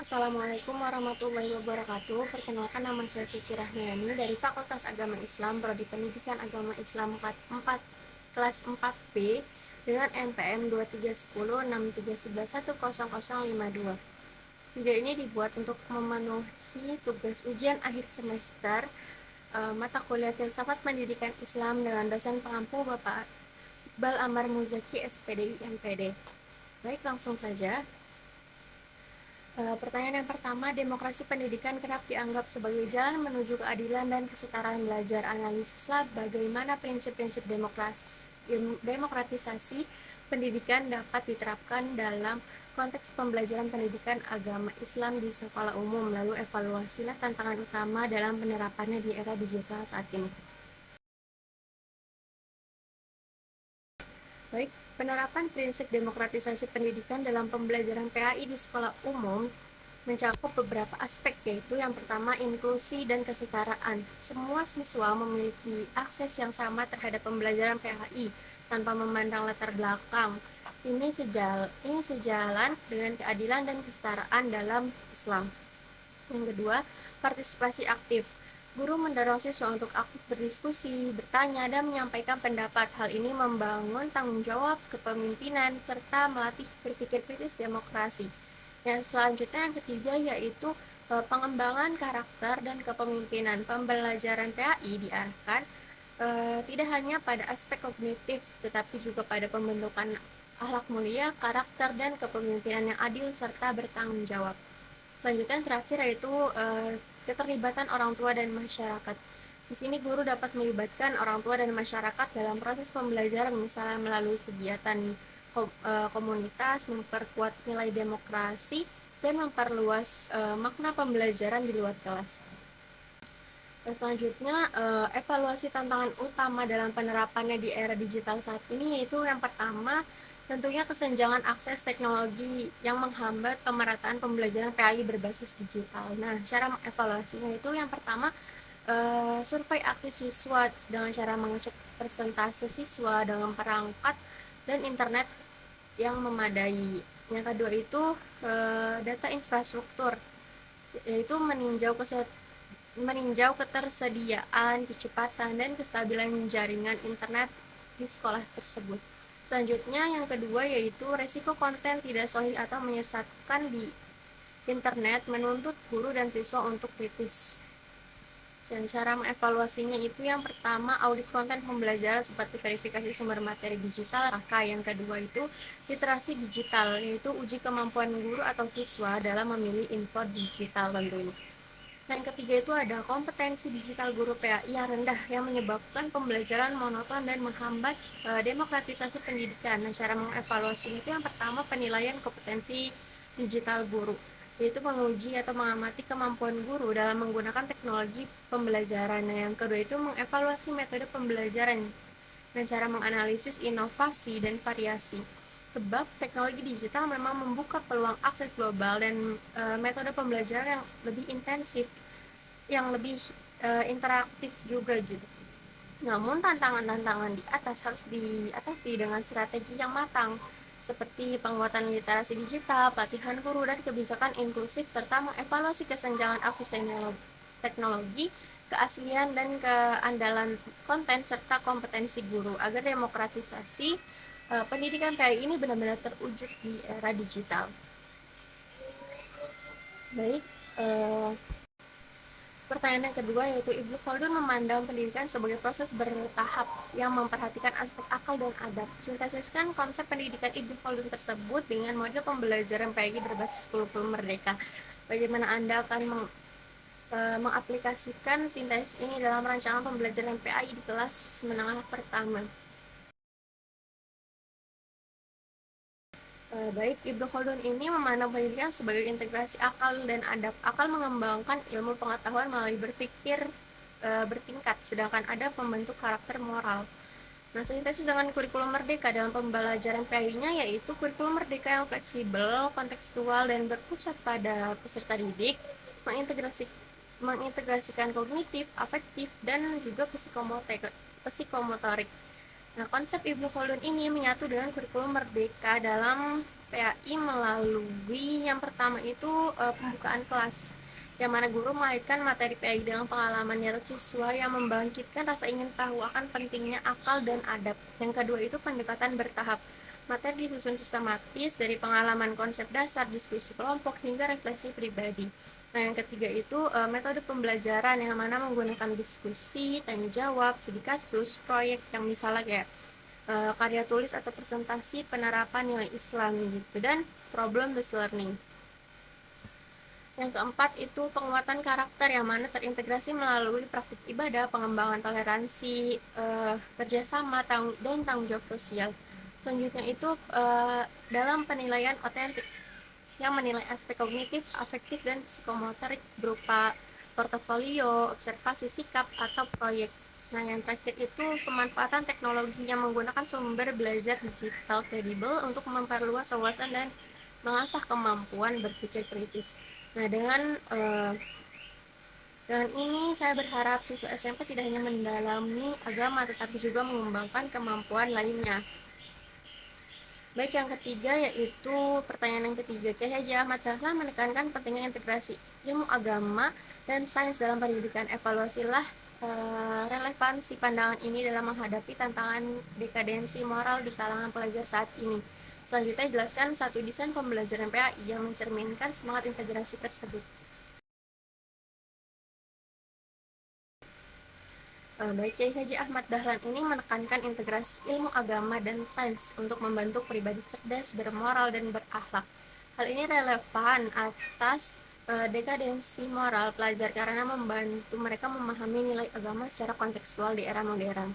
Assalamualaikum warahmatullahi wabarakatuh. Perkenalkan, nama saya Suci Rahmayani dari Fakultas Agama Islam, Prodi Pendidikan Agama Islam 4 kelas 4B dengan NPM 2310631111052. Video ini dibuat untuk memenuhi tugas ujian akhir semester mata kuliah Filsafat Pendidikan Islam dengan dosen pengampu Bapak Iqbal Amar Muzaki, SPDI MPD. Baik, langsung saja. Pertanyaan yang pertama, demokrasi pendidikan kerap dianggap sebagai jalan menuju keadilan dan kesetaraan belajar. Analisislah bagaimana prinsip-prinsip demokratisasi pendidikan dapat diterapkan dalam konteks pembelajaran pendidikan agama Islam di sekolah umum. Lalu evaluasilah tantangan utama dalam penerapannya di era digital saat ini. Baik, penerapan prinsip demokratisasi pendidikan dalam pembelajaran PAI di sekolah umum mencakup beberapa aspek, yaitu yang pertama, inklusi dan kesetaraan. Semua siswa memiliki akses yang sama terhadap pembelajaran PAI tanpa memandang latar belakang. Ini sejalan dengan keadilan dan kesetaraan dalam Islam. Yang kedua, partisipasi aktif. Guru mendorong siswa untuk aktif berdiskusi, bertanya, dan menyampaikan pendapat. Hal ini membangun tanggung jawab kepemimpinan serta melatih berpikir kritis demokrasi. Yang selanjutnya, yang ketiga, yaitu pengembangan karakter dan kepemimpinan. Pembelajaran PAI diarahkan tidak hanya pada aspek kognitif, tetapi juga pada pembentukan akhlak mulia, karakter, dan kepemimpinan yang adil serta bertanggung jawab. Selanjutnya, yang terakhir, yaitu keterlibatan orang tua dan masyarakat. Di sini guru dapat melibatkan orang tua dan masyarakat dalam proses pembelajaran, misalnya melalui kegiatan komunitas, memperkuat nilai demokrasi, dan memperluas makna pembelajaran di luar kelas. Dan selanjutnya, evaluasi tantangan utama dalam penerapannya di era digital saat ini, yaitu yang pertama, tentunya kesenjangan akses teknologi yang menghambat pemerataan pembelajaran PAI berbasis digital. Nah, cara mengevaluasinya itu yang pertama, survei akses siswa dengan cara mengecek persentase siswa dengan perangkat dan internet yang memadai. Yang kedua itu data infrastruktur, yaitu meninjau ketersediaan, kecepatan, dan kestabilan jaringan internet di sekolah tersebut. Selanjutnya, yang kedua, yaitu resiko konten tidak sahih atau menyesatkan di internet, menuntut guru dan siswa untuk kritis. Dan cara mengevaluasinya itu yang pertama, audit konten pembelajaran seperti verifikasi sumber materi digital. Maka yang kedua itu literasi digital, yaitu uji kemampuan guru atau siswa dalam memilih info digital tentunya. Dan ketiga itu ada kompetensi digital guru PAI yang rendah, yang menyebabkan pembelajaran monoton dan menghambat demokratisasi pendidikan. Nah, cara mengevaluasi itu yang pertama, penilaian kompetensi digital guru, yaitu menguji atau mengamati kemampuan guru dalam menggunakan teknologi pembelajaran. Nah, yang kedua itu mengevaluasi metode pembelajaran dan cara menganalisis inovasi dan variasi. Sebab teknologi digital memang membuka peluang akses global dan metode pembelajaran yang lebih intensif, yang lebih interaktif juga gitu. Namun tantangan-tantangan di atas harus diatasi dengan strategi yang matang, seperti penguatan literasi digital, pelatihan guru, dan kebijakan inklusif, serta mengevaluasi kesenjangan akses teknologi, keaslian dan keandalan konten, serta kompetensi guru, agar demokratisasi pendidikan PAI ini benar-benar terwujud di era digital. Baik, pertanyaan yang kedua, yaitu Ibnu Khaldun memandang pendidikan sebagai proses bertahap yang memperhatikan aspek akal dan adab. Sintesiskan konsep pendidikan Ibnu Khaldun tersebut dengan model pembelajaran PAI berbasis kurikulum merdeka. Bagaimana Anda akan mengaplikasikan sintesis ini dalam rancangan pembelajaran PAI di kelas menengah pertama? Baik, Ibnu Khaldun ini memandang pendidikan sebagai integrasi akal dan adab. Akal mengembangkan ilmu pengetahuan melalui berpikir bertingkat, sedangkan adab membentuk karakter moral. Nah, sintesis dengan kurikulum merdeka dalam pembelajaran PAI-nya yaitu kurikulum merdeka yang fleksibel, kontekstual, dan berpusat pada peserta didik, mengintegrasikan kognitif, afektif, dan juga psikomotorik. Nah, konsep Ibnu Khaldun ini menyatu dengan kurikulum merdeka dalam PAI melalui yang pertama itu pembukaan kelas, yang mana guru mengaitkan materi PAI dengan pengalaman nyata siswa yang membangkitkan rasa ingin tahu akan pentingnya akal dan adab. Yang kedua itu pendekatan bertahap. Materi disusun sistematis dari pengalaman konsep dasar, diskusi kelompok, hingga refleksi pribadi. Nah, yang ketiga itu metode pembelajaran yang mana menggunakan diskusi, tanya jawab, studi kasus, proyek yang misalnya kayak karya tulis atau presentasi penerapan nilai Islam gitu, dan problem based learning. Yang keempat itu penguatan karakter yang mana terintegrasi melalui praktik ibadah, pengembangan toleransi, kerjasama, dan tanggung jawab sosial. Selanjutnya itu dalam penilaian otentik yang menilai aspek kognitif, afektif, dan psikomotorik berupa portofolio, observasi sikap, atau proyek. Nah, yang terakhir itu pemanfaatan teknologi yang menggunakan sumber belajar digital kredibel untuk memperluas wawasan dan mengasah kemampuan berpikir kritis. Nah, dengan ini saya berharap siswa SMP tidak hanya mendalami agama tetapi juga mengembangkan kemampuan lainnya. Baik, yang ketiga yaitu pertanyaan yang ketiga. Kiai Haji Ahmad Dahlan menekankan pentingnya integrasi ilmu agama dan sains dalam pendidikan. Evaluasilah relevansi pandangan ini dalam menghadapi tantangan dekadensi moral di kalangan pelajar saat ini. Selanjutnya jelaskan satu desain pembelajaran PAI yang mencerminkan semangat integrasi tersebut. Baik, Kiai Haji Ahmad Dahlan ini menekankan integrasi ilmu agama dan sains untuk membentuk pribadi cerdas, bermoral, dan berakhlak. Hal ini relevan atas dekadensi moral pelajar karena membantu mereka memahami nilai agama secara kontekstual di era modern.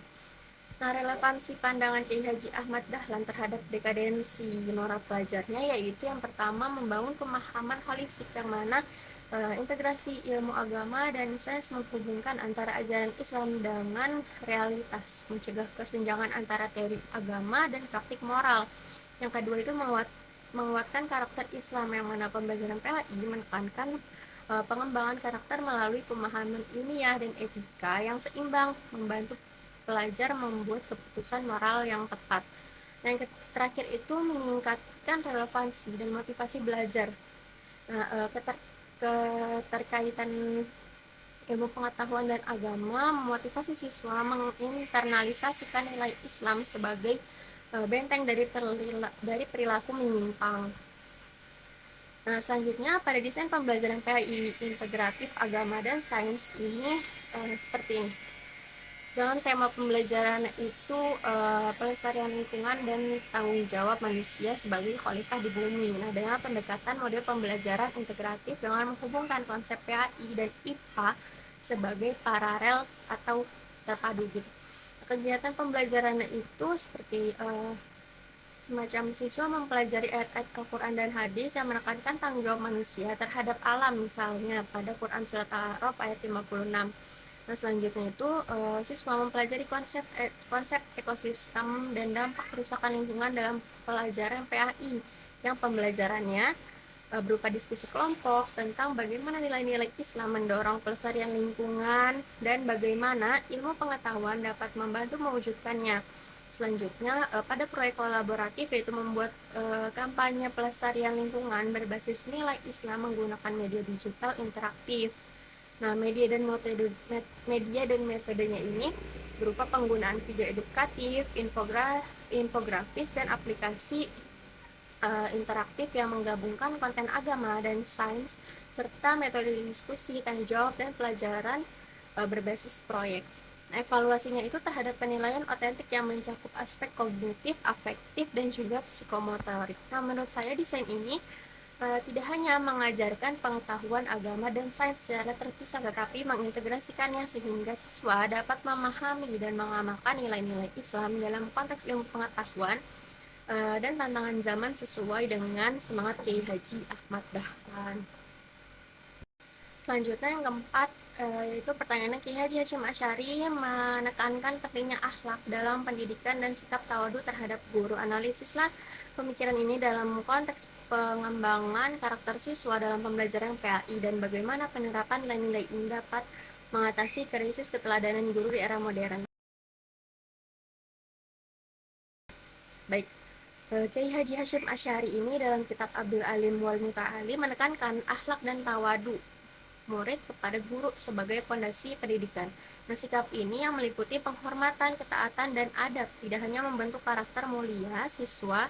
Nah, relevansi pandangan Kiai Haji Ahmad Dahlan terhadap dekadensi moral pelajarnya yaitu yang pertama membangun pemahaman holistik yang mana integrasi ilmu agama dan sains menghubungkan antara ajaran Islam dengan realitas, mencegah kesenjangan antara teori agama dan praktik moral. Yang kedua itu menguatkan karakter Islam yang mana pembelajaran PAI menekankan pengembangan karakter melalui pemahaman ilmiah dan etika yang seimbang, membantu pelajar membuat keputusan moral yang tepat. Yang terakhir itu meningkatkan relevansi dan motivasi belajar. Nah, keterkaitan ilmu pengetahuan dan agama memotivasi siswa menginternalisasikan nilai Islam sebagai benteng dari perilaku menyimpang. Nah, selanjutnya pada desain pembelajaran PAI integratif agama dan sains ini seperti ini. Dengan tema pembelajaran itu pelestarian lingkungan dan tanggung jawab manusia sebagai khalifah di bumi. Nah, dengan pendekatan model pembelajaran integratif dengan menghubungkan konsep PAI dan IPA sebagai paralel atau terpadu gitu. Kegiatan pembelajaran itu seperti semacam siswa mempelajari ayat-ayat Al-Quran dan hadis yang menekankan tanggung jawab manusia terhadap alam, misalnya pada Quran Surat Al-A'raf ayat 56. Nah, selanjutnya itu siswa mempelajari konsep ekosistem dan dampak kerusakan lingkungan dalam pelajaran PAI yang pembelajarannya berupa diskusi kelompok tentang bagaimana nilai-nilai Islam mendorong pelestarian lingkungan dan bagaimana ilmu pengetahuan dapat membantu mewujudkannya. Selanjutnya pada proyek kolaboratif yaitu membuat kampanye pelestarian lingkungan berbasis nilai Islam menggunakan media digital interaktif. Nah, media dan metodenya ini berupa penggunaan video edukatif, infografis, dan aplikasi interaktif yang menggabungkan konten agama dan sains serta metode diskusi, tanya jawab, dan pelajaran berbasis proyek. Nah, evaluasinya itu terhadap penilaian otentik yang mencakup aspek kognitif, afektif, dan juga psikomotorik. Nah, menurut saya desain ini tidak hanya mengajarkan pengetahuan agama dan sains secara terpisah, tetapi mengintegrasikannya sehingga siswa dapat memahami dan mengamalkan nilai-nilai Islam dalam konteks ilmu pengetahuan dan tantangan zaman sesuai dengan semangat Kiai Haji Ahmad Dahlan. Selanjutnya yang keempat yaitu pertanyaannya, Kiai Haji Hashim Asy'ari menekankan pentingnya akhlak dalam pendidikan dan sikap tawadu terhadap guru. Analisislah pemikiran ini dalam konteks pengembangan karakter siswa dalam pembelajaran PAI dan bagaimana penerapan nilai-nilai ini dapat mengatasi krisis keteladanan guru di era modern. Baik, Kiai Haji Hashim Asy'ari ini dalam kitab Abdul Alim wal Muta'alim menekankan akhlak dan tawadu murid kepada guru sebagai fondasi pendidikan. Nah, sikap ini yang meliputi penghormatan, ketaatan, dan adab tidak hanya membentuk karakter mulia siswa,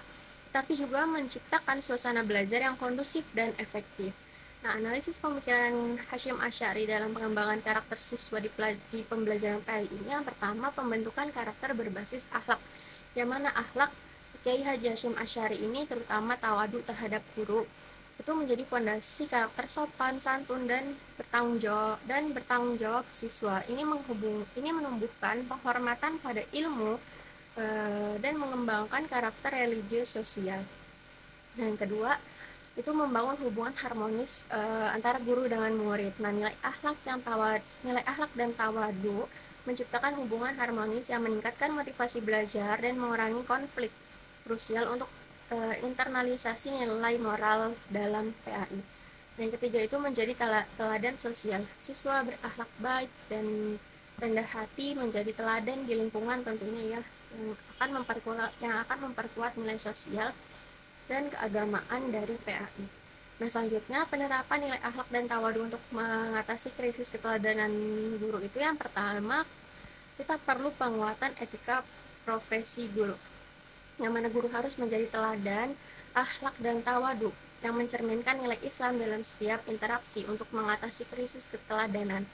tapi juga menciptakan suasana belajar yang kondusif dan efektif. Nah, analisis pemikiran Hashim Asy'ari dalam pengembangan karakter siswa di pembelajaran PAI ini yang pertama pembentukan karakter berbasis akhlak, yang mana akhlak Kiai Haji Hashim Asy'ari ini terutama tawadu terhadap guru itu menjadi fondasi karakter sopan, santun, dan bertanggung jawab siswa. Ini menumbuhkan penghormatan pada ilmu dan mengembangkan karakter religius sosial. Dan yang kedua, itu membangun hubungan harmonis antara guru dengan murid. Nah, nilai akhlak dan tawadu menciptakan hubungan harmonis yang meningkatkan motivasi belajar dan mengurangi konflik, krusial untuk internalisasi nilai moral dalam PAI. Yang ketiga itu menjadi teladan sosial. Siswa berakhlak baik dan rendah hati menjadi teladan di lingkungan tentunya ya, yang akan memperkuat nilai sosial dan keagamaan dari PAI. Nah, selanjutnya penerapan nilai akhlak dan tawadu untuk mengatasi krisis keteladanan guru itu yang pertama, kita perlu penguatan etika profesi guru, yang mana guru harus menjadi teladan, akhlak, dan tawadu yang mencerminkan nilai Islam dalam setiap interaksi untuk mengatasi krisis keteladanan.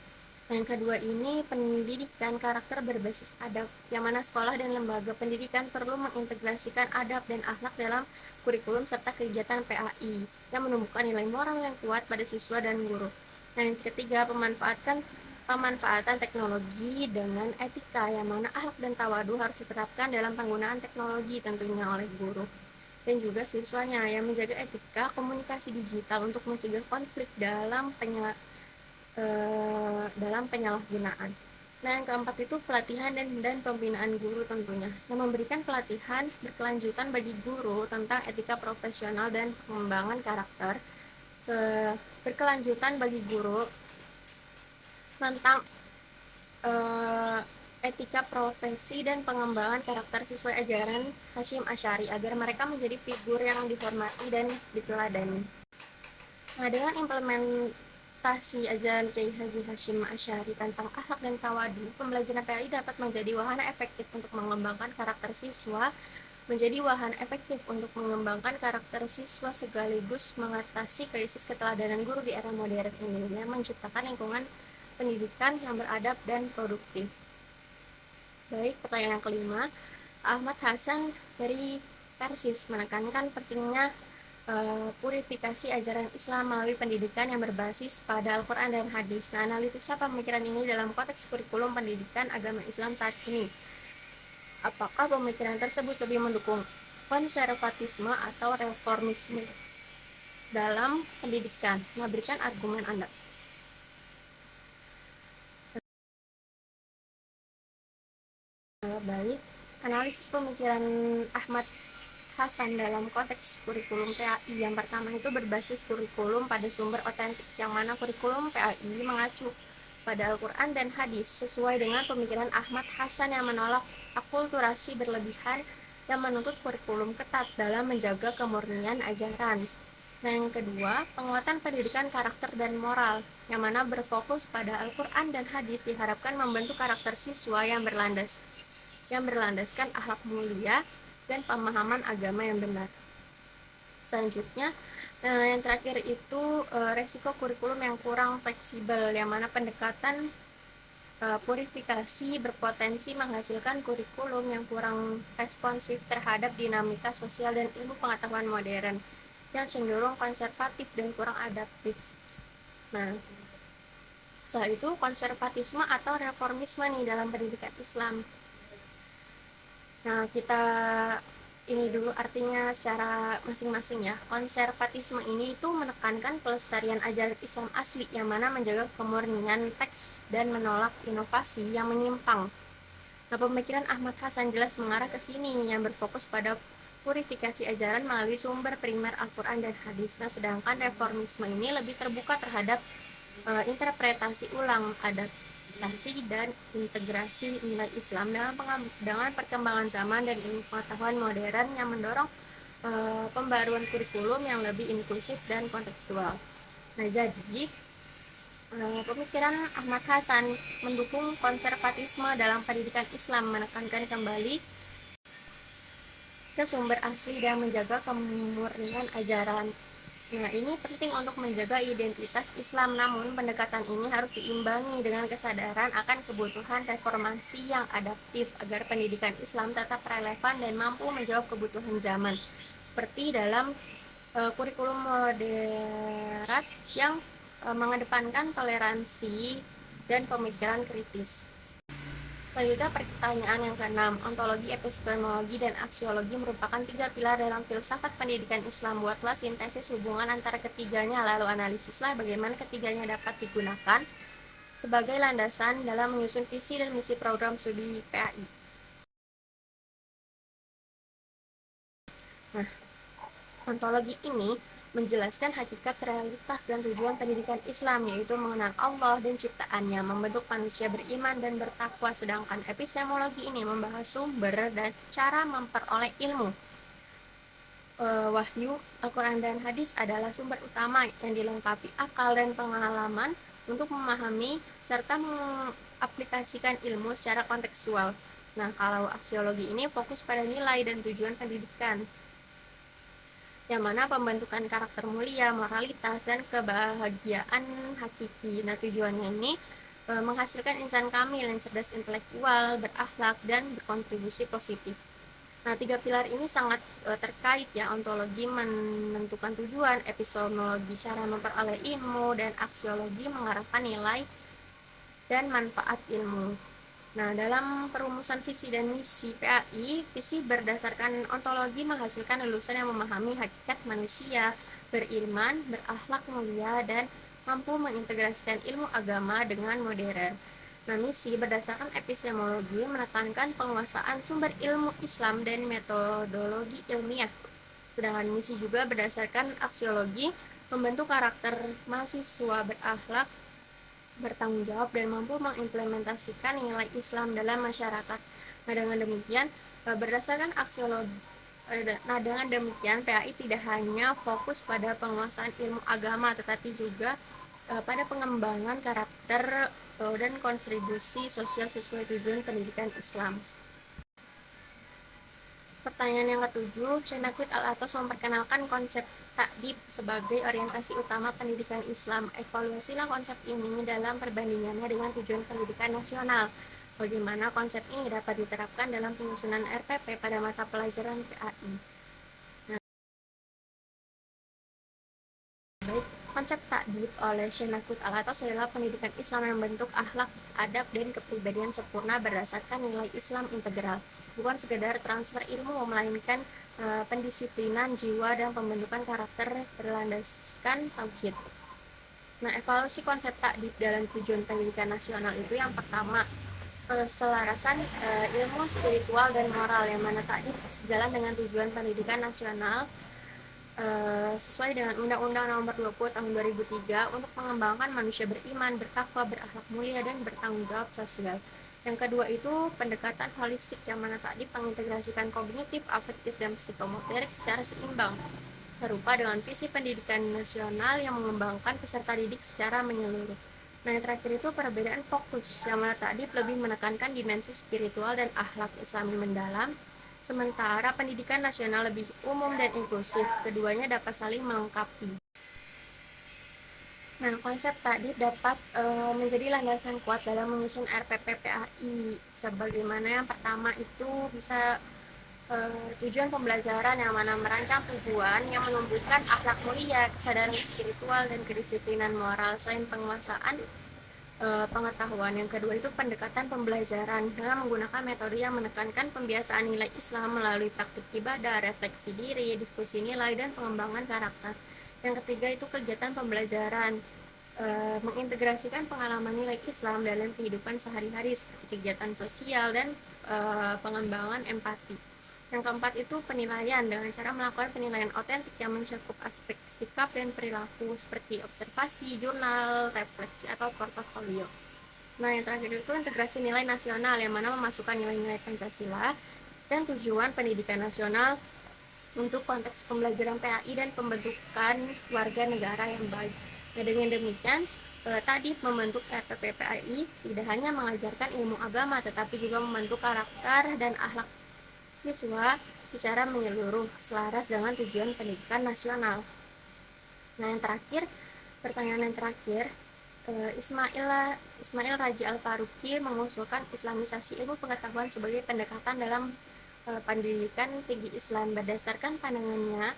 Yang kedua ini pendidikan karakter berbasis adab, yang mana sekolah dan lembaga pendidikan perlu mengintegrasikan adab dan akhlak dalam kurikulum serta kegiatan PAI yang menumbuhkan nilai moral yang kuat pada siswa dan guru. Yang ketiga, pemanfaatan teknologi dengan etika, yang mana akhlak dan tawadu harus diterapkan dalam penggunaan teknologi tentunya oleh guru dan juga siswanya, yang menjaga etika komunikasi digital untuk mencegah konflik dalam penyalahgunaan. Nah, yang keempat itu pelatihan dan pembinaan guru tentunya, yang memberikan pelatihan berkelanjutan bagi guru tentang etika profesional dan pengembangan karakter, berkelanjutan bagi guru tentang etika profesi dan pengembangan karakter sesuai ajaran Hashim Asy'ari agar mereka menjadi figur yang dihormati dan diteladani. Nah, dengan implementasi ajaran Kiai Haji Hashim Asy'ari tentang akhlak dan tawadu, pembelajaran PAI dapat menjadi wahana efektif untuk mengembangkan karakter siswa, sekaligus mengatasi krisis keteladanan guru di era modern ini, yang menciptakan lingkungan pendidikan yang beradab dan produktif. Baik, pertanyaan yang kelima, Ahmad Hasan dari Persis menekankan pentingnya purifikasi ajaran Islam melalui pendidikan yang berbasis pada Al-Quran dan Hadis. Nah, analisisnya pemikiran ini dalam konteks kurikulum pendidikan agama Islam saat ini. Apakah pemikiran tersebut lebih mendukung konservatisme atau reformisme dalam pendidikan? Nah, berikan argumen Anda. Baik, analisis pemikiran Ahmad Hasan dalam konteks kurikulum PAI yang pertama itu berbasis kurikulum pada sumber otentik, yang mana kurikulum PAI mengacu pada Al-Quran dan Hadis sesuai dengan pemikiran Ahmad Hasan yang menolak akulturasi berlebihan yang menuntut kurikulum ketat dalam menjaga kemurnian ajaran. Nah, yang kedua, penguatan pendidikan karakter dan moral, yang mana berfokus pada Al-Quran dan Hadis diharapkan membentuk karakter siswa yang berlandaskan akhlak mulia dan pemahaman agama yang benar. Selanjutnya, yang terakhir itu resiko kurikulum yang kurang fleksibel, yang mana pendekatan purifikasi berpotensi menghasilkan kurikulum yang kurang responsif terhadap dinamika sosial dan ilmu pengetahuan modern, yang cenderung konservatif dan kurang adaptif. Nah, setelah itu konservatisme atau reformisme nih dalam pendidikan Islam. Nah, kita ini dulu artinya secara masing-masing ya. Konservatisme ini itu menekankan pelestarian ajaran Islam asli, yang mana menjaga kemurnian teks dan menolak inovasi yang menyimpang. Nah, pemikiran Ahmad Hasan jelas mengarah ke sini, yang berfokus pada purifikasi ajaran melalui sumber primer Al-Quran dan Hadis. Nah, sedangkan reformisme ini lebih terbuka terhadap interpretasi ulang, adaptasi dan integrasi nilai Islam dengan perkembangan zaman dan ilmu pengetahuan modern, yang mendorong pembaruan kurikulum yang lebih inklusif dan kontekstual. Nah, jadi pemikiran Ahmad Hasan mendukung konservatisme dalam pendidikan Islam, menekankan kembali ke sumber asli dan menjaga kemurnian ajaran. Nah, ini penting untuk menjaga identitas Islam, namun pendekatan ini harus diimbangi dengan kesadaran akan kebutuhan reformasi yang adaptif agar pendidikan Islam tetap relevan dan mampu menjawab kebutuhan zaman. Seperti dalam kurikulum moderat yang mengedepankan toleransi dan pemikiran kritis. Selanjutnya pertanyaan yang keenam, ontologi, epistemologi, dan aksiologi merupakan tiga pilar dalam filsafat pendidikan Islam. Buatlah sintesis hubungan antara ketiganya, lalu analisislah bagaimana ketiganya dapat digunakan sebagai landasan dalam menyusun visi dan misi program studi PAI. Nah, ontologi ini menjelaskan hakikat, realitas, dan tujuan pendidikan Islam, yaitu mengenal Allah dan ciptaannya, membentuk manusia beriman dan bertakwa, sedangkan epistemologi ini membahas sumber dan cara memperoleh ilmu. Wahyu, Al-Quran, dan hadis adalah sumber utama yang dilengkapi akal dan pengalaman untuk memahami serta mengaplikasikan ilmu secara kontekstual. Nah, kalau aksiologi ini fokus pada nilai dan tujuan pendidikan, yang mana pembentukan karakter mulia, moralitas, dan kebahagiaan hakiki. Nah, tujuannya ini menghasilkan insan kamil yang cerdas intelektual, berakhlak, dan berkontribusi positif. Nah, tiga pilar ini sangat terkait ya, ontologi menentukan tujuan, epistemologi cara memperoleh ilmu, dan aksiologi mengarahkan nilai dan manfaat ilmu. Nah, dalam perumusan visi dan misi PAI, visi berdasarkan ontologi menghasilkan lulusan yang memahami hakikat manusia, beriman, berakhlak mulia, dan mampu mengintegrasikan ilmu agama dengan modern. Nah, misi berdasarkan epistemologi menekankan penguasaan sumber ilmu Islam dan metodologi ilmiah. Sedangkan misi juga berdasarkan aksiologi membentuk karakter mahasiswa berakhlak, bertanggung jawab, dan mampu mengimplementasikan nilai Islam dalam masyarakat. Nah, dengan demikian berdasarkan aksiologi dengan demikian PAI tidak hanya fokus pada penguasaan ilmu agama, tetapi juga pada pengembangan karakter dan kontribusi sosial sesuai tujuan pendidikan Islam. Pertanyaan yang ketujuh, Syekh Al-Atas memperkenalkan konsep takdib sebagai orientasi utama pendidikan Islam. Evaluasilah konsep ini dalam perbandingannya dengan tujuan pendidikan nasional. Bagaimana konsep ini dapat diterapkan dalam penyusunan RPP pada mata pelajaran PAI. Konsep takdib oleh Syekh Al-Atas adalah pendidikan Islam yang membentuk akhlak, adab, dan kepribadian sempurna berdasarkan nilai Islam integral. Bukan sekedar transfer ilmu, melainkan pendisiplinan jiwa dan pembentukan karakter berlandaskan tauhid. Nah, evaluasi konsep takdib dalam tujuan pendidikan nasional itu yang pertama, keselarasan ilmu spiritual dan moral, yang mana takdib sejalan dengan tujuan pendidikan nasional sesuai dengan Undang-Undang Nomor 20 Tahun 2003 untuk mengembangkan manusia beriman, bertakwa, berakhlak mulia, dan bertanggung jawab sosial. Yang kedua itu pendekatan holistik, yang mana tadi mengintegrasikan kognitif, afektif, dan psikomotorik secara seimbang, serupa dengan visi pendidikan nasional yang mengembangkan peserta didik secara menyeluruh. Nah, yang terakhir itu perbedaan fokus, yang mana tadi lebih menekankan dimensi spiritual dan akhlak Islami mendalam, sementara pendidikan nasional lebih umum dan inklusif. Keduanya dapat saling melengkapi. Nah, konsep tadi dapat menjadi landasan kuat dalam menyusun RPP PAI. Sebagaimana yang pertama itu bisa tujuan pembelajaran, yang mana merancang tujuan yang menumbuhkan akhlak mulia, kesadaran spiritual, dan kedisiplinan moral. Selain penguasaan pengetahuan, yang kedua itu pendekatan pembelajaran dengan menggunakan metode yang menekankan pembiasaan nilai Islam melalui praktik ibadah, refleksi diri, diskusi nilai, dan pengembangan karakter. Yang ketiga itu kegiatan pembelajaran, mengintegrasikan pengalaman nilai Islam dalam kehidupan sehari-hari seperti kegiatan sosial dan pengembangan empati. Yang keempat itu penilaian, dengan cara melakukan penilaian otentik yang mencakup aspek sikap dan perilaku seperti observasi, jurnal, refleksi, atau portofolio. Nah, yang terakhir itu integrasi nilai nasional, yang mana memasukkan nilai-nilai Pancasila dan tujuan pendidikan nasional untuk konteks pembelajaran PAI dan pembentukan warga negara yang baik. Nah, dengan demikian, tadi membentuk RPP PAI tidak hanya mengajarkan ilmu agama, tetapi juga membentuk karakter dan akhlak siswa secara menyeluruh, selaras dengan tujuan pendidikan nasional. Nah, yang terakhir, pertanyaan yang terakhir, Ismail Raji Al-Faruqi mengusulkan Islamisasi ilmu pengetahuan sebagai pendekatan dalam pendidikan tinggi Islam. Berdasarkan pandangannya,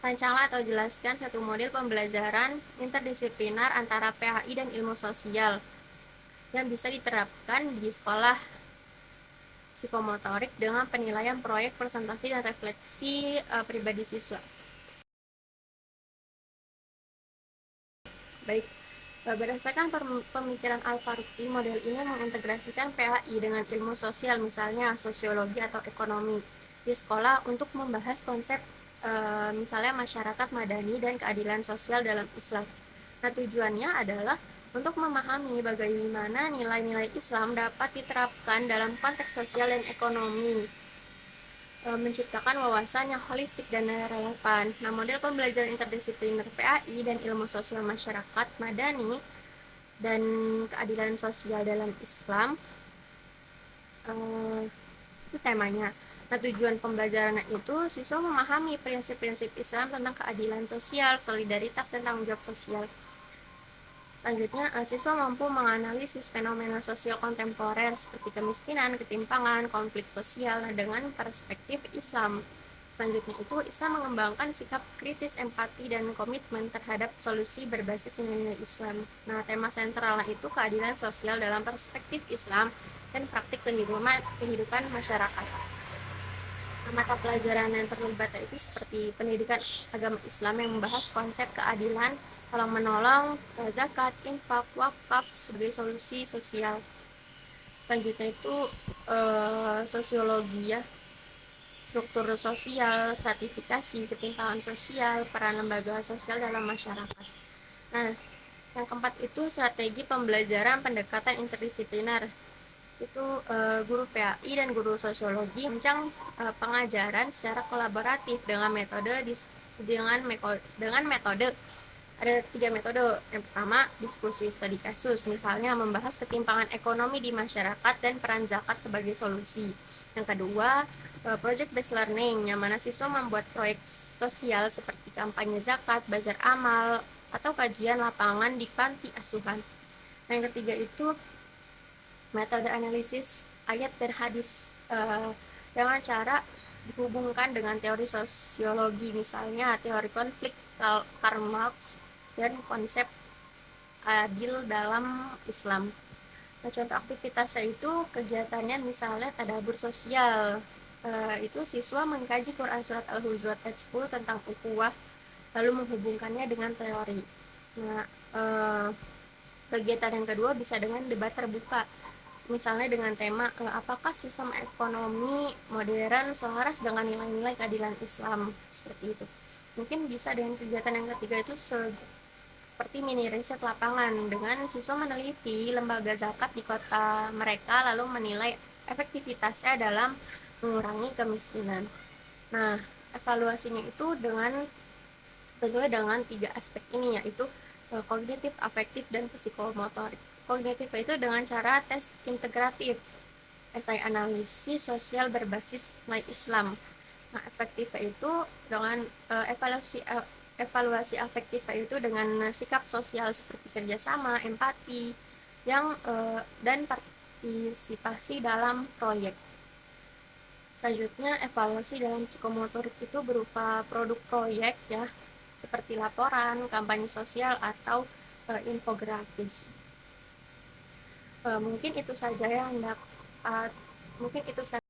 rancanglah atau jelaskan satu model pembelajaran interdisipliner antara PHI dan ilmu sosial yang bisa diterapkan di sekolah psikomotorik dengan penilaian proyek, presentasi, dan refleksi pribadi siswa. Baik, berdasarkan pemikiran Al-Faruqi, model ini mengintegrasikan PHI dengan ilmu sosial, misalnya sosiologi atau ekonomi, di sekolah untuk membahas konsep misalnya masyarakat madani dan keadilan sosial dalam Islam. Nah, tujuannya adalah untuk memahami bagaimana nilai-nilai Islam dapat diterapkan dalam konteks sosial dan ekonomi, menciptakan wawasan yang holistik dan relevan. Nah, model pembelajaran interdisipliner PAI dan ilmu sosial masyarakat madani dan keadilan sosial dalam Islam, itu temanya. Nah, tujuan pembelajaran itu siswa memahami prinsip-prinsip Islam tentang keadilan sosial, solidaritas, dan tanggung jawab sosial. Selanjutnya, siswa mampu menganalisis fenomena sosial kontemporer seperti kemiskinan, ketimpangan, konflik sosial dengan perspektif Islam. Selanjutnya itu, Islam mengembangkan sikap kritis, empati, dan komitmen terhadap solusi berbasis nilai-nilai Islam. Nah, tema sentralnya itu keadilan sosial dalam perspektif Islam dan praktik kehidupan masyarakat. Nah, mata pelajaran yang terlibat itu seperti pendidikan agama Islam yang membahas konsep keadilan, tolong menolong, zakat, infak, wakaf sebagai solusi sosial. Selanjutnya itu sosiologi ya, struktur sosial, stratifikasi, ketimpangan sosial, peran lembaga sosial dalam masyarakat. Nah, yang keempat itu strategi pembelajaran pendekatan interdisipliner. Itu guru PAI dan guru sosiologi merancang pengajaran secara kolaboratif dengan metode ada 3 metode. Yang pertama, diskusi studi kasus, misalnya membahas ketimpangan ekonomi di masyarakat dan peran zakat sebagai solusi. Yang kedua, project based learning, yang mana siswa membuat proyek sosial seperti kampanye zakat, bazar amal, atau kajian lapangan di panti asuhan. Nah, yang ketiga itu metode analisis ayat dan hadis dengan cara dihubungkan dengan teori sosiologi, misalnya teori konflik Karl Marx dan konsep adil dalam Islam. Nah, contoh aktivitasnya itu kegiatannya misalnya tadabbur sosial, itu siswa mengkaji Quran surat Al-Hujurat ayat 10 tentang ukhuwah lalu menghubungkannya dengan teori. Nah, kegiatan yang kedua bisa dengan debat terbuka, misalnya dengan tema apakah sistem ekonomi modern selaras dengan nilai-nilai keadilan Islam, seperti itu. Mungkin bisa dengan kegiatan yang ketiga itu seperti mini riset lapangan, dengan siswa meneliti lembaga zakat di kota mereka lalu menilai efektivitasnya dalam mengurangi kemiskinan. Nah, evaluasinya itu tentunya dengan 3 aspek ini, yaitu kognitif, afektif, dan psikomotorik. Kognitif itu dengan cara tes integratif, esai analisis sosial berbasis nilai Islam. Nah, efektif itu dengan evaluasi afektif itu dengan sikap sosial seperti kerjasama, empati, dan partisipasi dalam proyek. Selanjutnya, evaluasi dalam psikomotorik itu berupa produk proyek ya, seperti laporan, kampanye sosial, atau infografis. Mungkin itu saja yang dapat mungkin itu saja